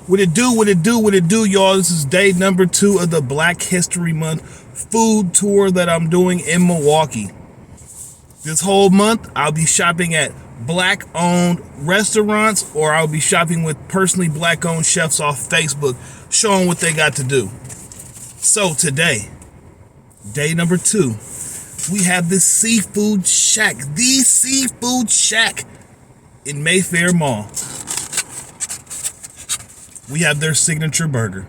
What it do, what it do, what it do, y'all. This is day number 2 of the Black History Month food tour that I'm doing in Milwaukee. This whole month, I'll be shopping at Black-owned restaurants, or I'll be shopping with personally Black-owned chefs off Facebook, showing what they got to do. So today, day number 2, we have the Seafood Shack, the Seafood Shack in Mayfair Mall. We have their signature burger,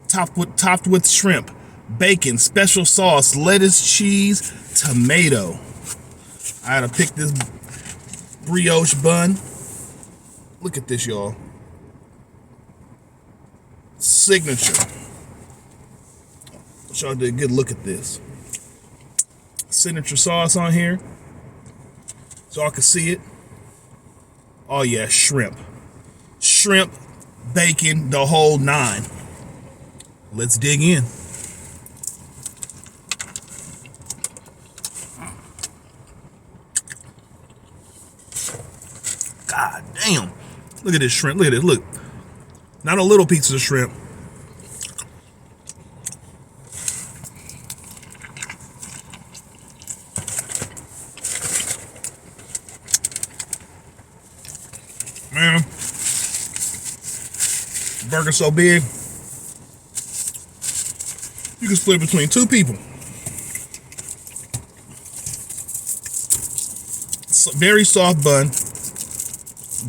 topped with shrimp, bacon, special sauce, lettuce, cheese, tomato. I had to pick this brioche bun. Look at this, y'all. Signature. Y'all did a good look at this. Signature sauce on here, so y'all can see it. Oh yeah, shrimp, bacon, the whole 9. Let's dig in. God damn. Look at this shrimp. Look at this. Look. Not a little piece of shrimp. Man. Burger so big, you can split between 2 people. Very soft bun,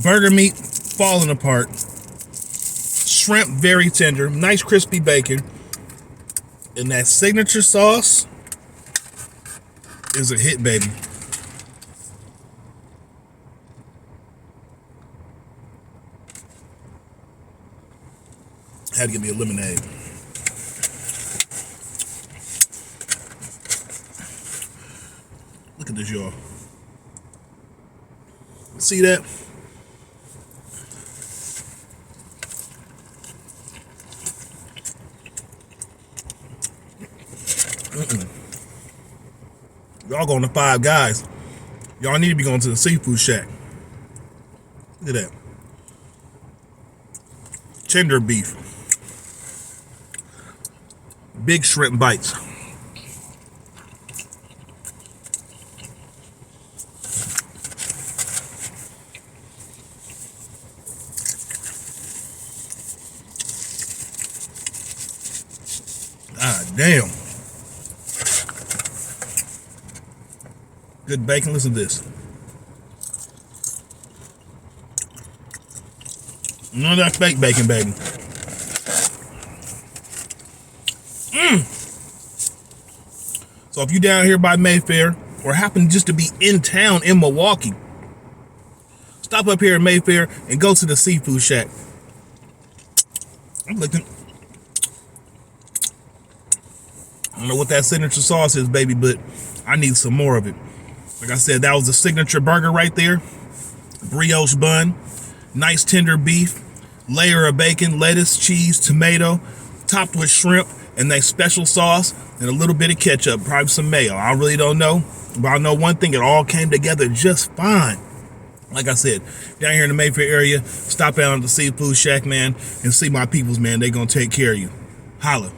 burger meat falling apart, shrimp very tender, nice crispy bacon, and that signature sauce is a hit, baby. Had to get me a lemonade. Look at this, y'all. See that? Y'all going to Five Guys. Y'all need to be going to the Seafood Shack. Look at that. Tender beef. Big shrimp bites. Ah, damn. Good bacon. Listen to this. None of that fake bacon, baby. So if you down here by Mayfair, or happen just to be in town in Milwaukee, stop up here in Mayfair and go to the Seafood Shack. I'm looking. I don't know what that signature sauce is, baby, but I need some more of it. Like I said, that was the signature burger right there. Brioche bun, nice tender beef, layer of bacon, lettuce, cheese, tomato, topped with shrimp, and that special sauce, and a little bit of ketchup, probably some mayo. I really don't know, but I know one thing, it all came together just fine. Like I said, down here in the Mayfair area, stop out at the Seafood Shack, man, and see my peoples, man. They gonna take care of you. Holla.